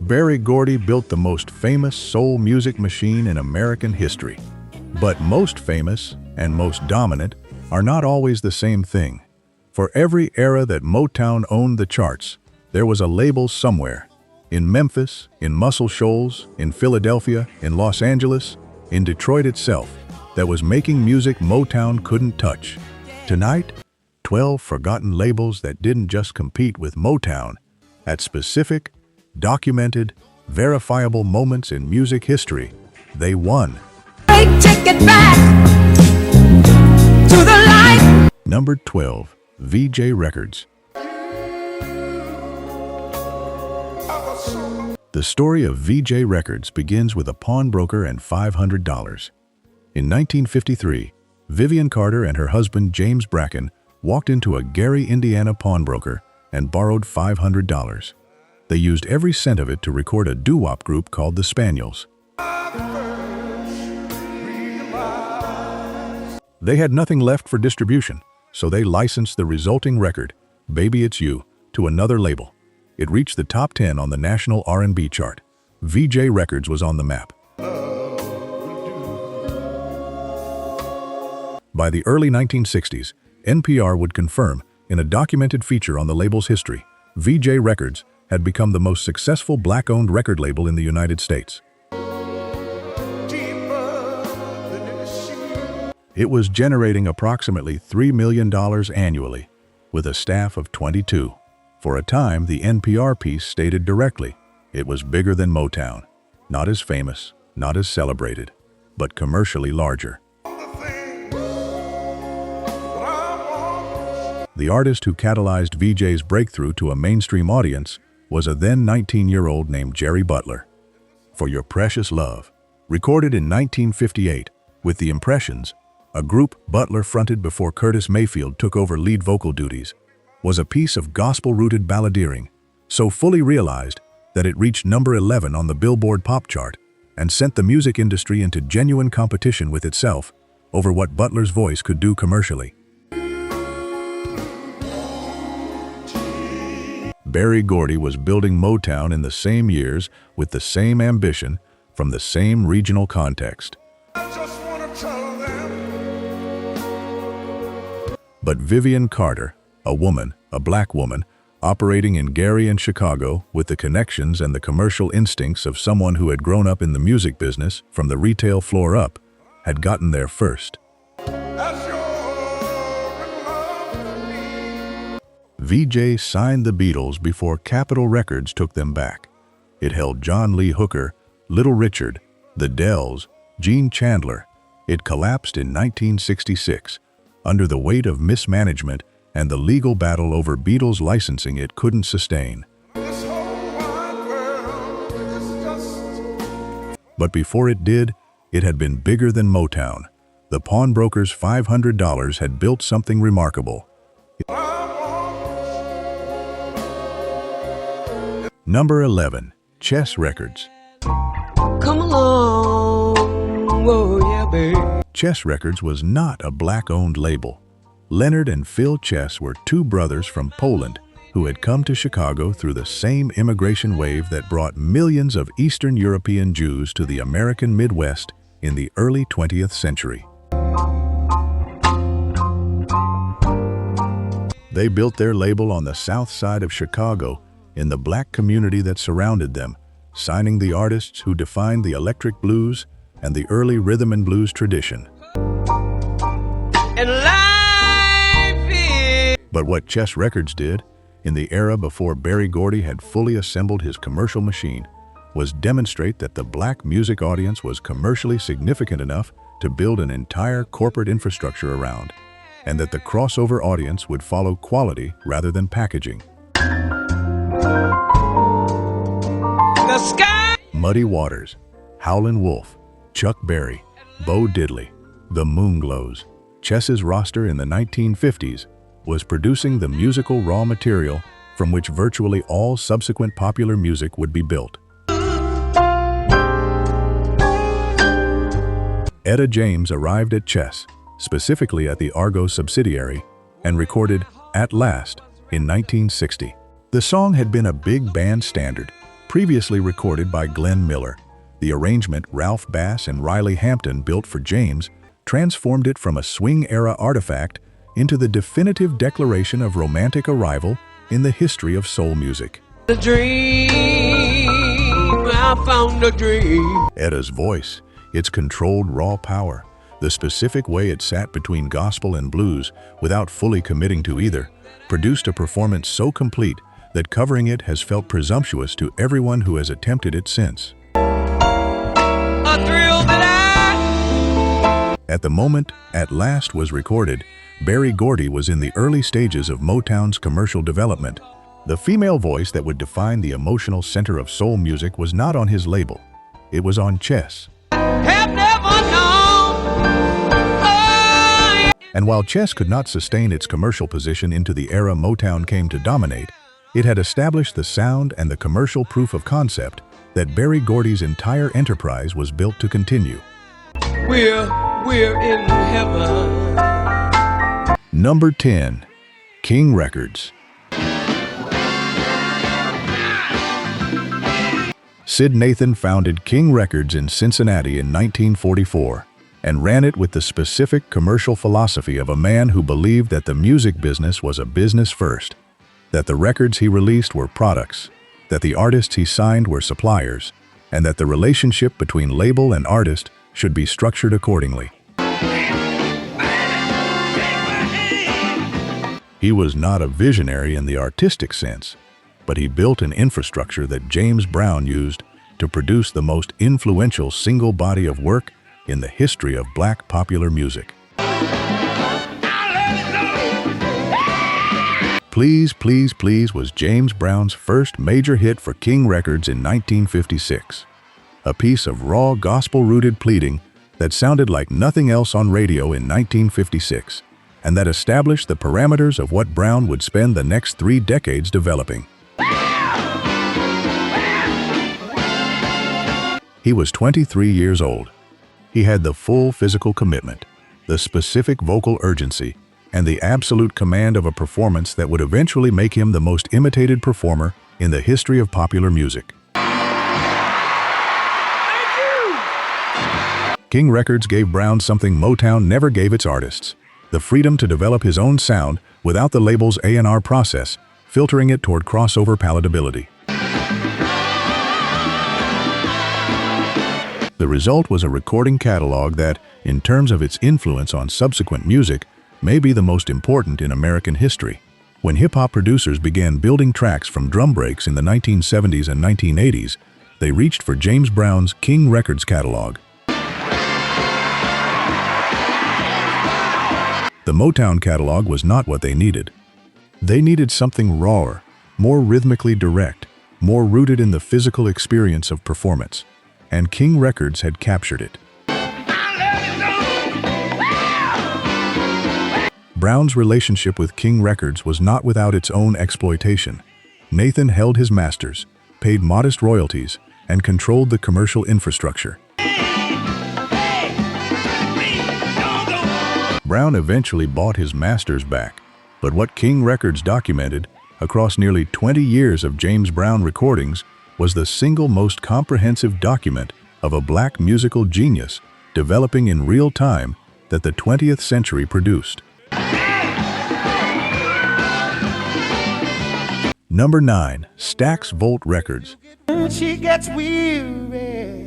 Berry Gordy built the most famous soul music machine in American history. But most famous and most dominant are not always the same thing. For every era that Motown owned the charts, there was a label somewhere. In Memphis, in Muscle Shoals, in Philadelphia, in Los Angeles, in Detroit itself, that was making music Motown couldn't touch. Tonight, 12 forgotten labels that didn't just compete with Motown. At specific, documented, verifiable moments in music history, they won. Take it back to the light. Number 12, Vee-Jay Records. The story of Vee-Jay Records begins with a pawnbroker and $500. In 1953, Vivian Carter and her husband James Bracken walked into a Gary, Indiana pawnbroker and borrowed $500. They used every cent of it to record a doo-wop group called the Spaniels. They had nothing left for distribution, so they licensed the resulting record, Baby It's You, to another label. It reached the top 10 on the national R&B chart. Vee-Jay Records was on the map. By the early 1960s, NPR would confirm, in a documented feature on the label's history, Vee-Jay Records had become the most successful black-owned record label in the United States. It was generating approximately $3 million annually, with a staff of 22. For a time, the NPR piece stated directly, it was bigger than Motown, not as famous, not as celebrated, but commercially larger. The artist who catalyzed Vee-Jay's breakthrough to a mainstream audience was a then 19-year-old named Jerry Butler. For Your Precious Love, recorded in 1958 with The Impressions, a group Butler fronted before Curtis Mayfield took over lead vocal duties, was a piece of gospel-rooted balladeering, so fully realized that it reached number 11 on the Billboard pop chart and sent the music industry into genuine competition with itself over what Butler's voice could do commercially. Berry Gordy was building Motown in the same years with the same ambition from the same regional context. But Vivian Carter, a woman, a black woman, operating in Gary and Chicago with the connections and the commercial instincts of someone who had grown up in the music business from the retail floor up, had gotten there first. Vee-Jay signed the Beatles before Capitol Records took them back. It held John Lee Hooker, Little Richard, the Dells, Gene Chandler. It collapsed in 1966 under the weight of mismanagement and the legal battle over Beatles licensing it couldn't sustain. But before it did, it had been bigger than Motown. The pawnbroker's $500 had built something remarkable. Number 11, Chess Records. Come along, oh yeah, baby. Chess Records was not a black-owned label. Leonard and Phil Chess were two brothers from Poland who had come to Chicago through the same immigration wave that brought millions of Eastern European Jews to the American Midwest in the early 20th century. They built their label on the south side of Chicago in the black community that surrounded them, signing the artists who defined the electric blues and the early rhythm and blues tradition. But what Chess Records did, in the era before Berry Gordy had fully assembled his commercial machine, was demonstrate that the black music audience was commercially significant enough to build an entire corporate infrastructure around, and that the crossover audience would follow quality rather than packaging. The sky! Muddy Waters, Howlin' Wolf, Chuck Berry, Bo Diddley, The Moonglows. Chess's roster in the 1950s was producing the musical raw material from which virtually all subsequent popular music would be built. Etta James arrived at Chess, specifically at the Argo subsidiary, and recorded At Last in 1960. The song had been a big band standard, previously recorded by Glenn Miller. The arrangement Ralph Bass and Riley Hampton built for James transformed it from a swing-era artifact into the definitive declaration of romantic arrival in the history of soul music. The dream, I found a dream. Etta's voice, its controlled raw power, the specific way it sat between gospel and blues without fully committing to either, produced a performance so complete that covering it has felt presumptuous to everyone who has attempted it since. A thrill that At the moment At Last was recorded, Berry Gordy was in the early stages of Motown's commercial development. The female voice that would define the emotional center of soul music was not on his label. It was on Chess. have never known. Oh, yeah. And while Chess could not sustain its commercial position into the era Motown came to dominate, it had established the sound and the commercial proof of concept that Berry Gordy's entire enterprise was built to continue. We're in heaven. Number 10. King Records. Sid Nathan founded King Records in Cincinnati in 1944 and ran it with the specific commercial philosophy of a man who believed that the music business was a business first, that the records he released were products, that the artists he signed were suppliers, and that the relationship between label and artist should be structured accordingly. He was not a visionary in the artistic sense, but he built an infrastructure that James Brown used to produce the most influential single body of work in the history of black popular music. Please, Please, Please was James Brown's first major hit for King Records in 1956, a piece of raw gospel-rooted pleading that sounded like nothing else on radio in 1956, and that established the parameters of what Brown would spend the next 3 decades developing. He was 23 years old. He had the full physical commitment, the specific vocal urgency, and the absolute command of a performance that would eventually make him the most imitated performer in the history of popular music. King Records gave Brown something Motown never gave its artists: the freedom to develop his own sound without the label's A&R process, filtering it toward crossover palatability. The result was a recording catalog that, in terms of its influence on subsequent music, may be the most important in American history. When hip-hop producers began building tracks from drum breaks in the 1970s and 1980s, they reached for James Brown's King Records catalog. The Motown catalog was not what they needed. They needed something rawer, more rhythmically direct, more rooted in the physical experience of performance, and King Records had captured it. Brown's relationship with King Records was not without its own exploitation. Nathan held his masters, paid modest royalties, and controlled the commercial infrastructure. Brown eventually bought his masters back, but what King Records documented across nearly 20 years of James Brown recordings was the single most comprehensive document of a black musical genius developing in real time that the 20th century produced. Number 9. Stax Records. She gets weary.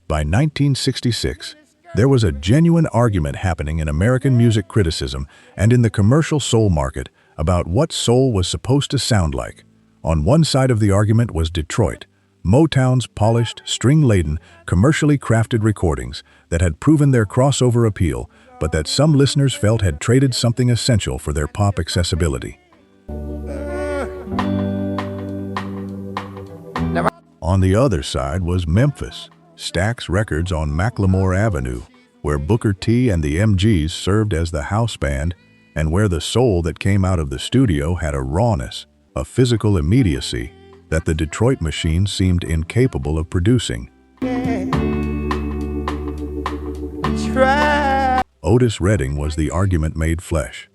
By 1966, there was a genuine argument happening in American music criticism and in the commercial soul market about what soul was supposed to sound like. On one side of the argument was Detroit, Motown's polished, string-laden, commercially crafted recordings that had proven their crossover appeal, but that some listeners felt had traded something essential for their pop accessibility. On the other side was Memphis, Stax Records on Macklemore Avenue, where Booker T and the MGs served as the house band, and where the soul that came out of the studio had a rawness, a physical immediacy that the Detroit machine seemed incapable of producing. Otis Redding was the argument made flesh.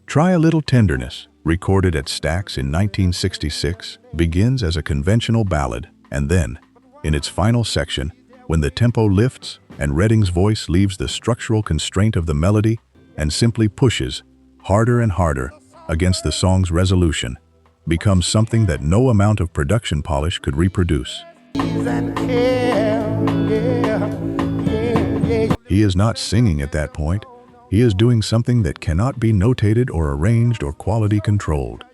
Try a Little Tenderness, recorded at Stax in 1966, begins as a conventional ballad, and then, in its final section, when the tempo lifts and Redding's voice leaves the structural constraint of the melody and simply pushes, harder and harder, against the song's resolution, becomes something that no amount of production polish could reproduce. He is not singing at that point. He is doing something that cannot be notated or arranged or quality controlled.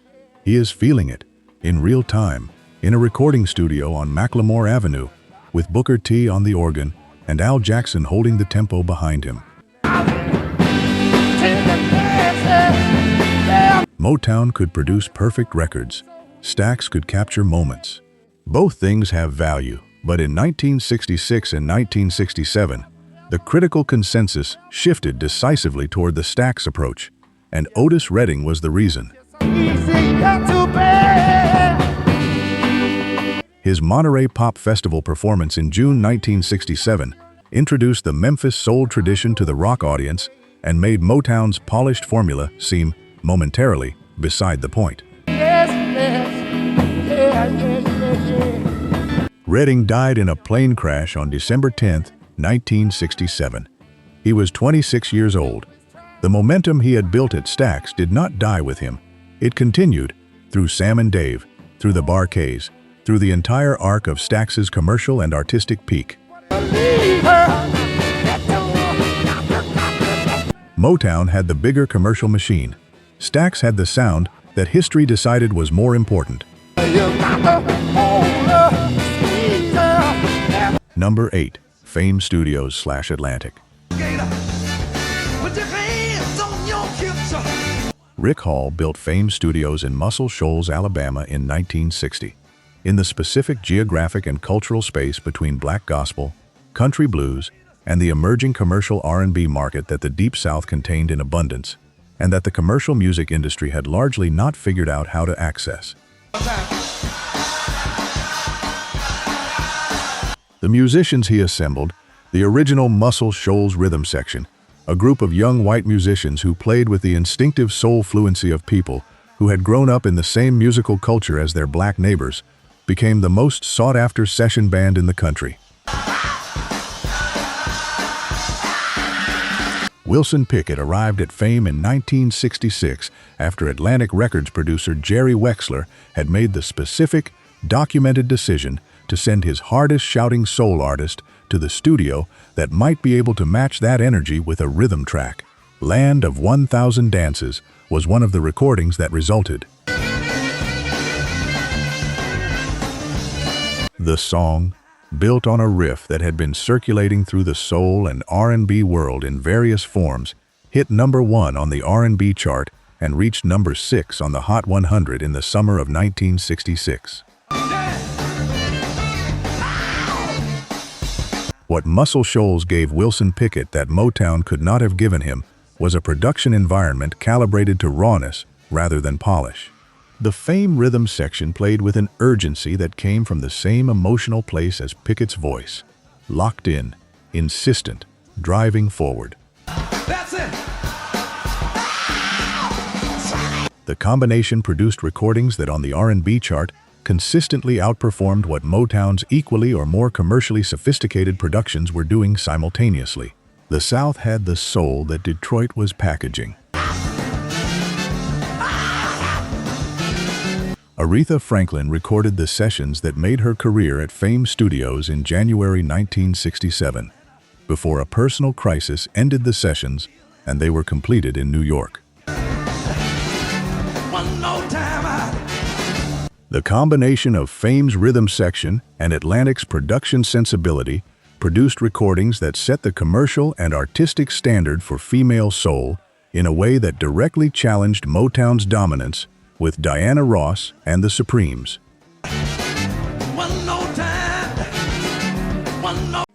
He is feeling it, in real time, in a recording studio on Macklemore Avenue, with Booker T on the organ and Al Jackson holding the tempo behind him. Motown could produce perfect records. Stax could capture moments. Both things have value, but in 1966 and 1967, the critical consensus shifted decisively toward the Stax approach, and Otis Redding was the reason. His Monterey Pop Festival performance in June 1967 introduced the Memphis soul tradition to the rock audience and made Motown's polished formula seem, momentarily, beside the point. Redding died in a plane crash on December 10, 1967. He was 26 years old. The momentum he had built at Stax did not die with him. It continued through Sam and Dave, through the Bar-Kays, through the entire arc of Stax's commercial and artistic peak. Motown had the bigger commercial machine. Stax had the sound that history decided was more important. Number 8. Fame Studios / Atlantic. Rick Hall built Fame Studios in Muscle Shoals, Alabama in 1960. In the specific geographic and cultural space between black gospel, country blues, and the emerging commercial R&B market that the Deep South contained in abundance, and that the commercial music industry had largely not figured out how to access. The musicians he assembled, the original Muscle Shoals Rhythm Section, a group of young white musicians who played with the instinctive soul fluency of people who had grown up in the same musical culture as their black neighbors, became the most sought-after session band in the country. Wilson Pickett arrived at Fame in 1966 after Atlantic Records producer Jerry Wexler had made the specific, documented decision to send his hardest-shouting soul artist to the studio that might be able to match that energy with a rhythm track. Land of 1,000 Dances was one of the recordings that resulted. The song, built on a riff that had been circulating through the soul and R&B world in various forms, hit number 1 on the R&B chart and reached number 6 on the Hot 100 in the summer of 1966. What Muscle Shoals gave Wilson Pickett that Motown could not have given him was a production environment calibrated to rawness rather than polish. The Fame Rhythm Section played with an urgency that came from the same emotional place as Pickett's voice, locked in, insistent, driving forward. That's it. The combination produced recordings that on the R&B chart consistently outperformed what Motown's equally or more commercially sophisticated productions were doing simultaneously. The South had the soul that Detroit was packaging. Aretha Franklin recorded the sessions that made her career at Fame Studios in January 1967, before a personal crisis ended the sessions and they were completed in New York. The combination of Fame's rhythm section and Atlantic's production sensibility produced recordings that set the commercial and artistic standard for female soul in a way that directly challenged Motown's dominance with Diana Ross and the Supremes.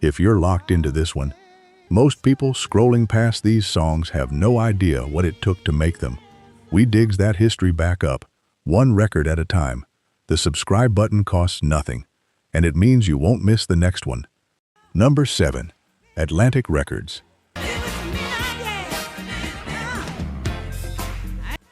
If you're locked into this one, most people scrolling past these songs have no idea what it took to make them. We digs that history back up, one record at a time. The subscribe button costs nothing, and it means you won't miss the next one. Number 7. Atlantic Records.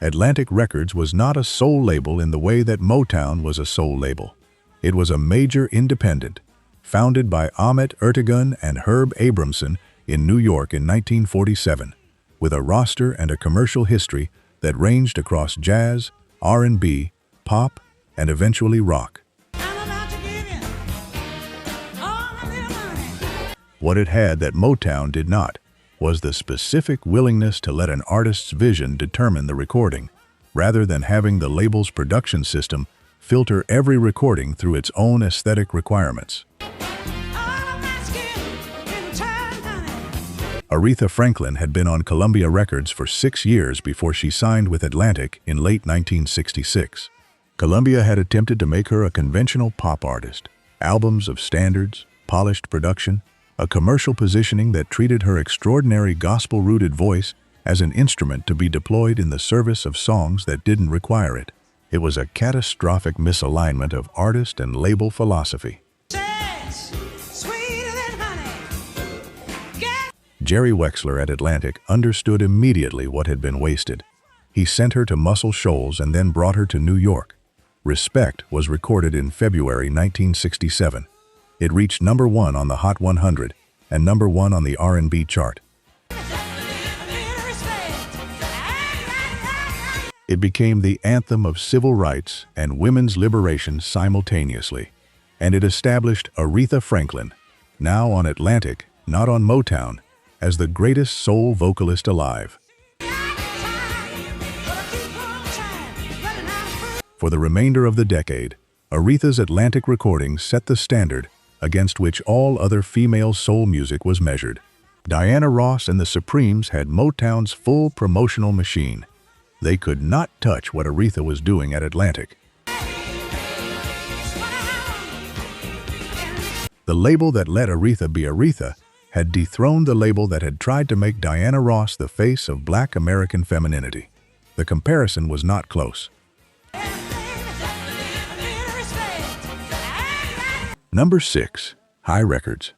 Atlantic Records was not a soul label in the way that Motown was a soul label. It was a major independent, founded by Ahmet Ertegun and Herb Abramson in New York in 1947, with a roster and a commercial history that ranged across jazz, R&B, pop, and eventually rock. What it had that Motown did not was the specific willingness to let an artist's vision determine the recording, rather than having the label's production system filter every recording through its own aesthetic requirements. Aretha Franklin had been on Columbia Records for 6 years before she signed with Atlantic in late 1966. Columbia had attempted to make her a conventional pop artist, albums of standards, polished production, a commercial positioning that treated her extraordinary gospel-rooted voice as an instrument to be deployed in the service of songs that didn't require it. It was a catastrophic misalignment of artist and label philosophy. Jerry Wexler at Atlantic understood immediately what had been wasted. He sent her to Muscle Shoals and then brought her to New York. Respect was recorded in February 1967. It reached #1 on the Hot 100 and #1 on the R&B chart. It became the anthem of civil rights and women's liberation simultaneously, and it established Aretha Franklin, now on Atlantic, not on Motown, as the greatest soul vocalist alive. For the remainder of the decade, Aretha's Atlantic recordings set the standard against which all other female soul music was measured. Diana Ross and the Supremes had Motown's full promotional machine. They could not touch what Aretha was doing at Atlantic. The label that let Aretha be Aretha had dethroned the label that had tried to make Diana Ross the face of Black American femininity. The comparison was not close. Number 6. High Records.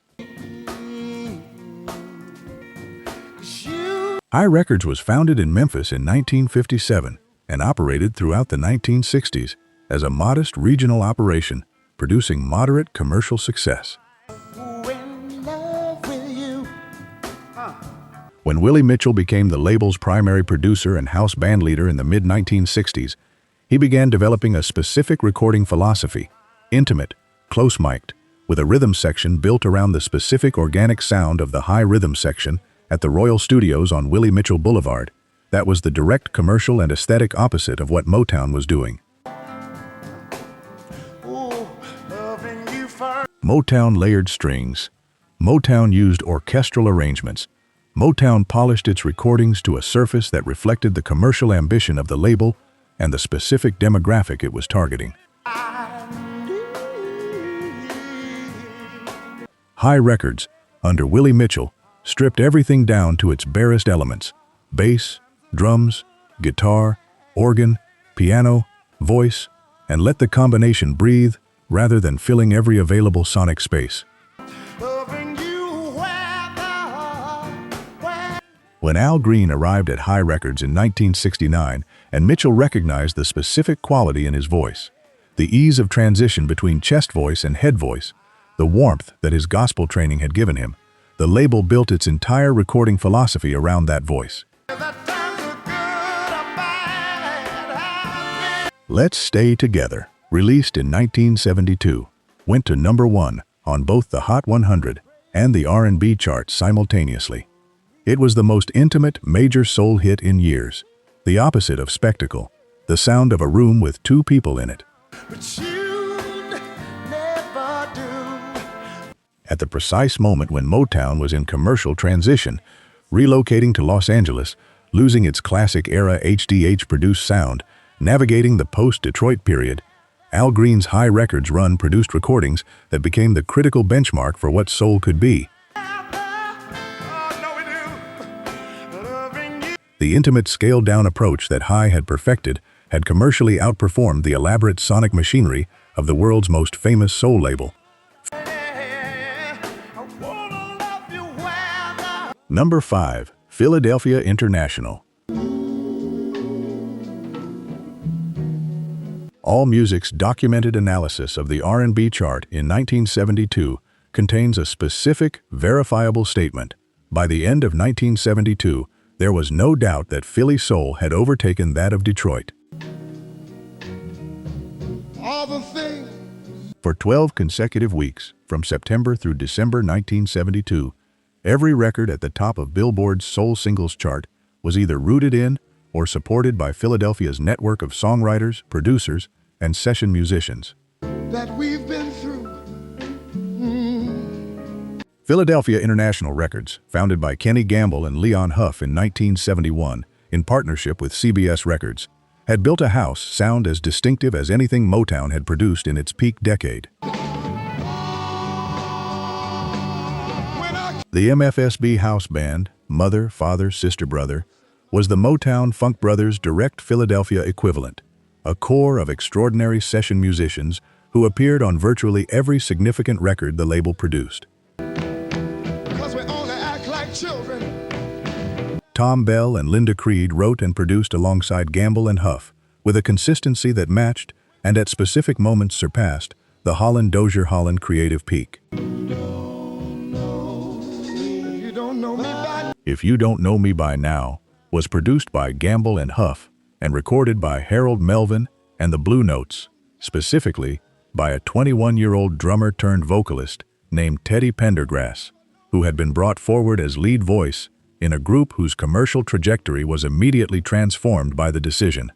High Records was founded in Memphis in 1957 and operated throughout the 1960s as a modest regional operation, producing moderate commercial success. When Willie Mitchell became the label's primary producer and house band leader in the mid-1960s, he began developing a specific recording philosophy, intimate, close-mic'd, with a rhythm section built around the specific organic sound of the high rhythm section at the Royal Studios on Willie Mitchell Boulevard. That was the direct commercial and aesthetic opposite of what Motown was doing. Motown layered strings. Motown used orchestral arrangements. Motown polished its recordings to a surface that reflected the commercial ambition of the label and the specific demographic it was targeting. High Records, under Willie Mitchell, stripped everything down to its barest elements: bass, drums, guitar, organ, piano, voice, and let the combination breathe rather than filling every available sonic space. When Al Green arrived at High Records in 1969 and Mitchell recognized the specific quality in his voice, the ease of transition between chest voice and head voice, the warmth that his gospel training had given him, the label built its entire recording philosophy around that voice. Let's Stay Together, released in 1972, went to #1 on both the Hot 100 and the R&B charts simultaneously. It was the most intimate major soul hit in years, the opposite of spectacle, the sound of a room with 2 people in it. At the precise moment when Motown was in commercial transition, relocating to Los Angeles, losing its classic-era HDH-produced sound, navigating the post-Detroit period, Al Green's High Records run produced recordings that became the critical benchmark for what soul could be. The intimate, scaled-down approach that High had perfected had commercially outperformed the elaborate sonic machinery of the world's most famous soul label. Number 5. Philadelphia International. AllMusic's documented analysis of the R&B chart in 1972 contains a specific, verifiable statement. By the end of 1972, there was no doubt that Philly soul had overtaken that of Detroit. For 12 consecutive weeks, from September through December 1972, every record at the top of Billboard's Soul Singles chart was either rooted in or supported by Philadelphia's network of songwriters, producers, and session musicians. That we've been through. Philadelphia International Records, founded by Kenny Gamble and Leon Huff in 1971 in partnership with CBS Records, had built a house sound as distinctive as anything Motown had produced in its peak decade. The MFSB house band, Mother, Father, Sister, Brother, was the Motown Funk Brothers' direct Philadelphia equivalent, a core of extraordinary session musicians who appeared on virtually every significant record the label produced. Because we only act like children. Tom Bell and Linda Creed wrote and produced alongside Gamble and Huff, with a consistency that matched, and at specific moments surpassed, the Holland-Dozier-Holland creative peak. If You Don't Know Me By Now was produced by Gamble and Huff and recorded by Harold Melvin and the Blue Notes, specifically by a 21-year-old drummer-turned-vocalist named Teddy Pendergrass, who had been brought forward as lead voice in a group whose commercial trajectory was immediately transformed by the decision.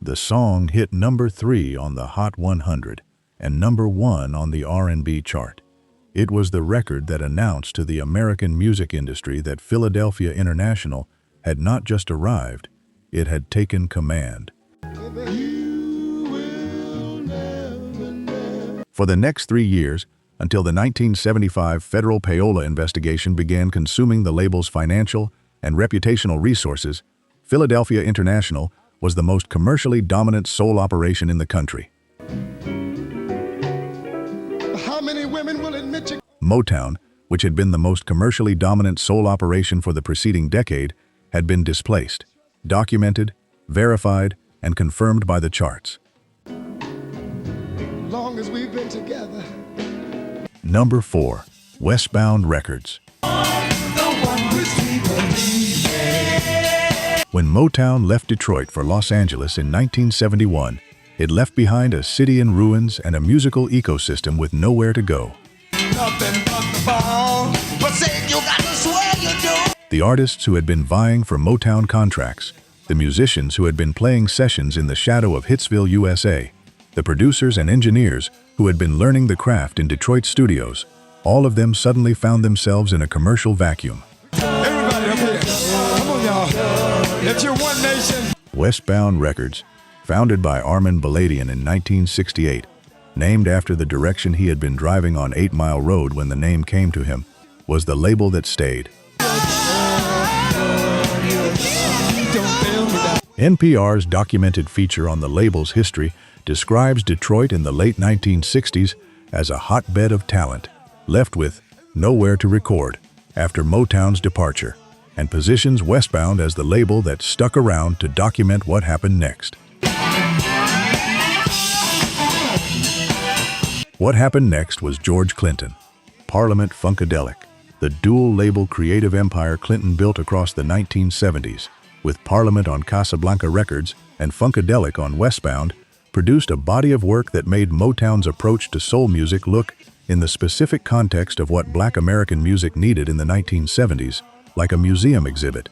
The song hit number 3 on the Hot 100 and number 1 on the R&B chart. It was the record that announced to the American music industry that Philadelphia International had not just arrived, it had taken command. For the next 3 years, until the 1975 federal payola investigation began consuming the label's financial and reputational resources, Philadelphia International was the most commercially dominant soul operation in the country. How many women will admit you? Motown, which had been the most commercially dominant soul operation for the preceding decade, had been displaced, documented, verified, and confirmed by the charts. Long as we've been together. Number 4, Westbound Records. When Motown left Detroit for Los Angeles in 1971, it left behind a city in ruins and a musical ecosystem with nowhere to go. The artists who had been vying for Motown contracts, the musicians who had been playing sessions in the shadow of Hitsville USA, the producers and engineers who had been learning the craft in Detroit studios, all of them suddenly found themselves in a commercial vacuum. Everybody up here. Come on, y'all. It's your one nation. Westbound Records, founded by Armin Baladian in 1968, named after the direction he had been driving on 8 Mile Road when the name came to him, was the label that stayed. NPR's documented feature on the label's history describes Detroit in the late 1960s as a hotbed of talent, left with nowhere to record after Motown's departure, and positions Westbound as the label that stuck around to document what happened next. What happened next was George Clinton, Parliament Funkadelic, the dual-label creative empire Clinton built across the 1970s, with Parliament on Casablanca Records and Funkadelic on Westbound, produced a body of work that made Motown's approach to soul music look, in the specific context of what Black American music needed in the 1970s, like a museum exhibit.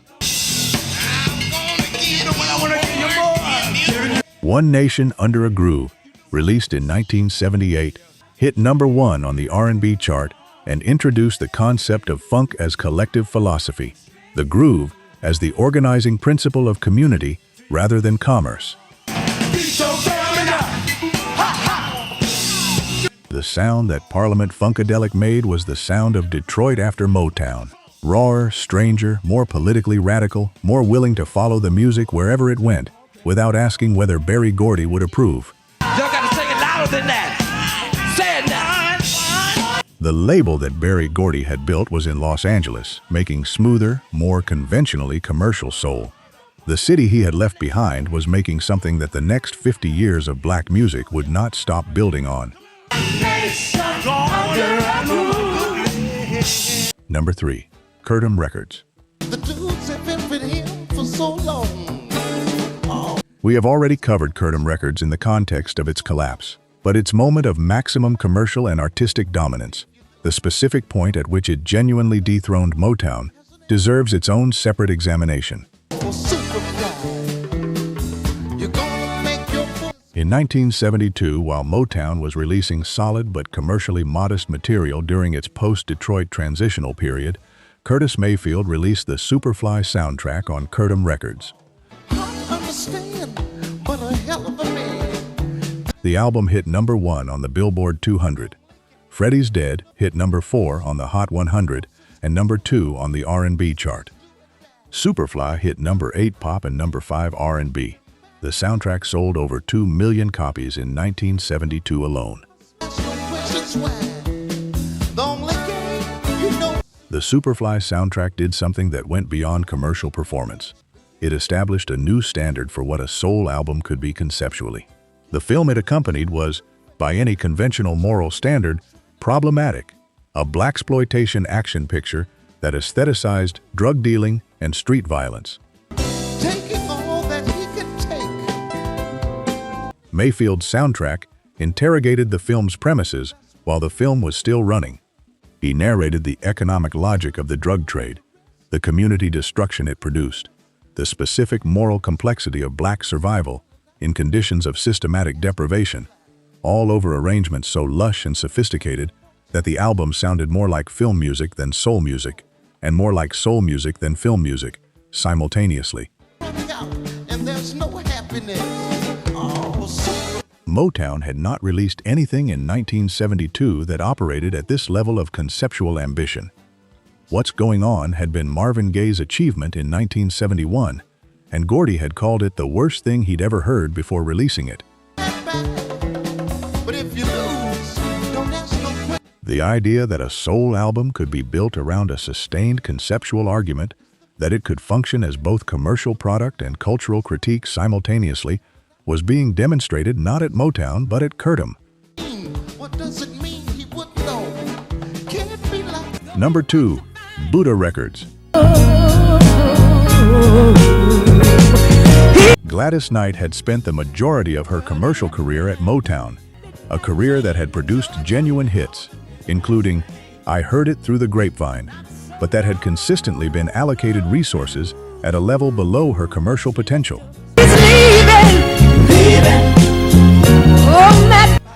One Nation Under a Groove, released in 1978, hit number 1 on the R&B chart and introduced the concept of funk as collective philosophy, the groove as the organizing principle of community rather than commerce. The sound that Parliament Funkadelic made was the sound of Detroit after Motown. Rawer, stranger, more politically radical, more willing to follow the music wherever it went, without asking whether Berry Gordy would approve. Y'all gotta sing it louder than that. Say it now. The label that Berry Gordy had built was in Los Angeles, making smoother, more conventionally commercial soul. The city he had left behind was making something that the next 50 years of black music would not stop building on. Number 3. Curtom Records. The dudes have been with him for so long. We have already covered Curtom Records in the context of its collapse, but its moment of maximum commercial and artistic dominance, the specific point at which it genuinely dethroned Motown, deserves its own separate examination. In 1972, while Motown was releasing solid but commercially modest material during its post-Detroit transitional period, Curtis Mayfield released the Superfly soundtrack on Curtom Records. The album hit number 1 on the Billboard 200. Freddie's Dead hit number 4 on the Hot 100 and number 2 on the R&B chart. Superfly hit number 8 pop and number 5 R&B. The soundtrack sold over 2 million copies in 1972 alone. The Superfly soundtrack did something that went beyond commercial performance. It established a new standard for what a soul album could be conceptually. The film it accompanied was, by any conventional moral standard, problematic, a blaxploitation action picture that aestheticized drug dealing and street violence. Mayfield's soundtrack interrogated the film's premises while the film was still running. He narrated the economic logic of the drug trade, the community destruction it produced, the specific moral complexity of black survival in conditions of systematic deprivation, all over arrangements so lush and sophisticated that the album sounded more like film music than soul music, and more like soul music than film music, simultaneously. Motown had not released anything in 1972 that operated at this level of conceptual ambition. What's Going On had been Marvin Gaye's achievement in 1971, and Gordy had called it the worst thing he'd ever heard before releasing it. The idea that a soul album could be built around a sustained conceptual argument, that it could function as both commercial product and cultural critique simultaneously, was being demonstrated not at Motown but at Curtom. What does it mean? He wouldn't know. Can it be like... Number 2. Buddah Records. Gladys Knight had spent the majority of her commercial career at Motown, a career that had produced genuine hits, including I Heard It Through the Grapevine, but that had consistently been allocated resources at a level below her commercial potential.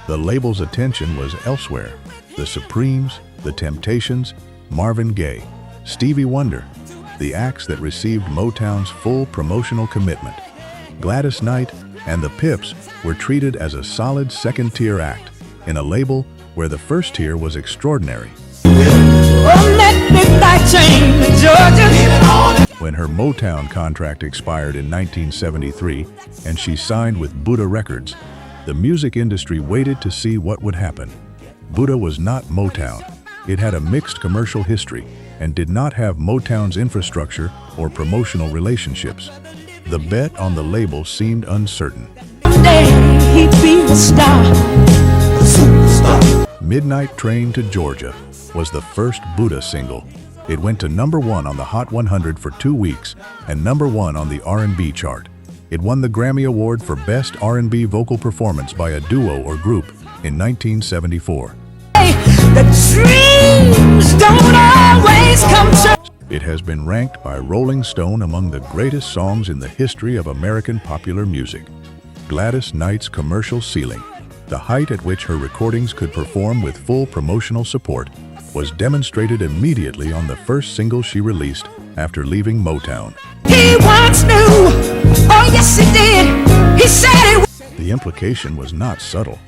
The label's attention was elsewhere. The Supremes, The Temptations, Marvin Gaye, Stevie Wonder, the acts that received Motown's full promotional commitment. Gladys Knight and the Pips were treated as a solid second-tier act in a label where the first tier was extraordinary. When her Motown contract expired in 1973 and she signed with Buddah Records, the music industry waited to see what would happen. Buddah was not Motown. It had a mixed commercial history and did not have Motown's infrastructure or promotional relationships. The bet on the label seemed uncertain. Midnight Train to Georgia was the first Buddah single. It went to number 1 on the Hot 100 for 2 weeks and number 1 on the R&B chart. It won the Grammy Award for Best R&B Vocal Performance by a Duo or Group in 1974. It has been ranked by Rolling Stone among the greatest songs in the history of American popular music. Gladys Knight's commercial ceiling, the height at which her recordings could perform with full promotional support, was demonstrated immediately on the first single she released after leaving Motown. He once knew, oh yes he did, he said it. The implication was not subtle.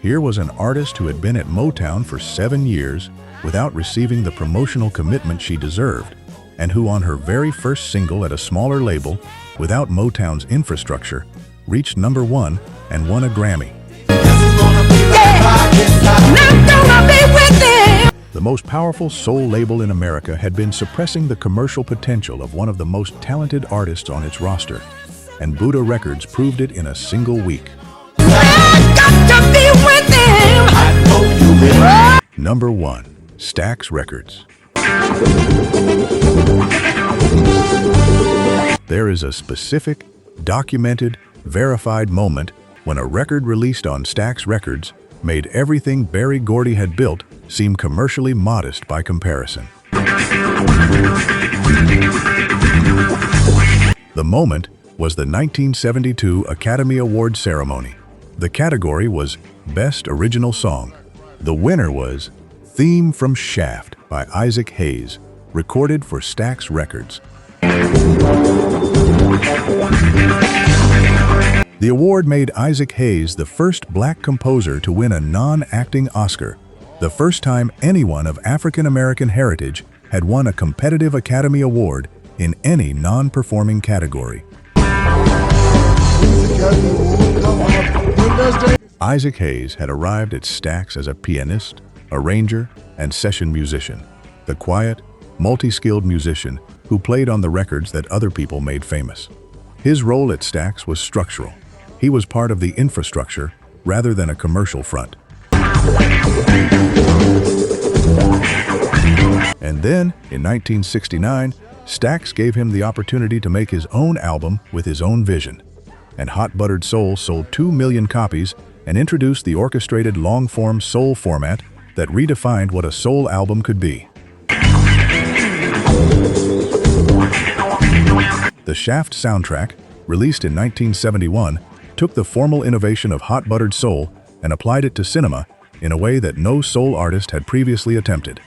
Here was an artist who had been at Motown for 7 years without receiving the promotional commitment she deserved, and who on her very first single at a smaller label, without Motown's infrastructure, reached number 1 and won a Grammy. The most powerful soul label in America had been suppressing the commercial potential of one of the most talented artists on its roster, and Buddah Records proved it in a single week. Number 1. Stax Records. There is a specific, documented, verified moment when a record released on Stax Records made everything Berry Gordy had built seem commercially modest by comparison. The moment was the 1972 Academy Award ceremony. The category was Best Original Song. The winner was Theme from Shaft by Isaac Hayes, recorded for Stax Records. The award made Isaac Hayes the first black composer to win a non-acting Oscar, the first time anyone of African-American heritage had won a competitive Academy Award in any non-performing category. Isaac Hayes had arrived at Stax as a pianist, arranger, and session musician, the quiet, multi-skilled musician who played on the records that other people made famous. His role at Stax was structural. He was part of the infrastructure rather than a commercial front. And then, in 1969, Stax gave him the opportunity to make his own album with his own vision. And Hot Buttered Soul sold 2 million copies and introduced the orchestrated long-form soul format that redefined what a soul album could be. The Shaft soundtrack, released in 1971, took the formal innovation of Hot Buttered Soul and applied it to cinema in a way that no soul artist had previously attempted.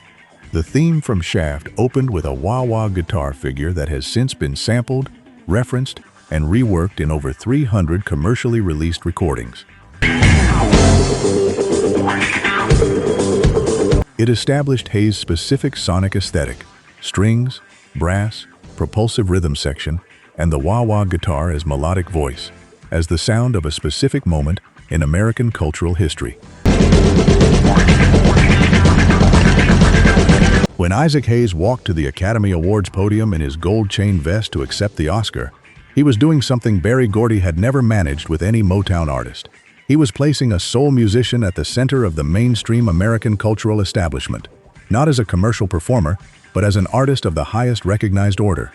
The theme from Shaft opened with a wah-wah guitar figure that has since been sampled, referenced, and reworked in over 300 commercially released recordings. It established Hayes' specific sonic aesthetic: strings, brass, propulsive rhythm section, and the wah-wah guitar as melodic voice, as the sound of a specific moment in American cultural history. When Isaac Hayes walked to the Academy Awards podium in his gold chain vest to accept the Oscar, he was doing something Berry Gordy had never managed with any Motown artist. He was placing a soul musician at the center of the mainstream American cultural establishment, not as a commercial performer, but as an artist of the highest recognized order.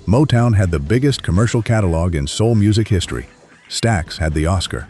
Motown had the biggest commercial catalog in soul music history. Stax had the Oscar.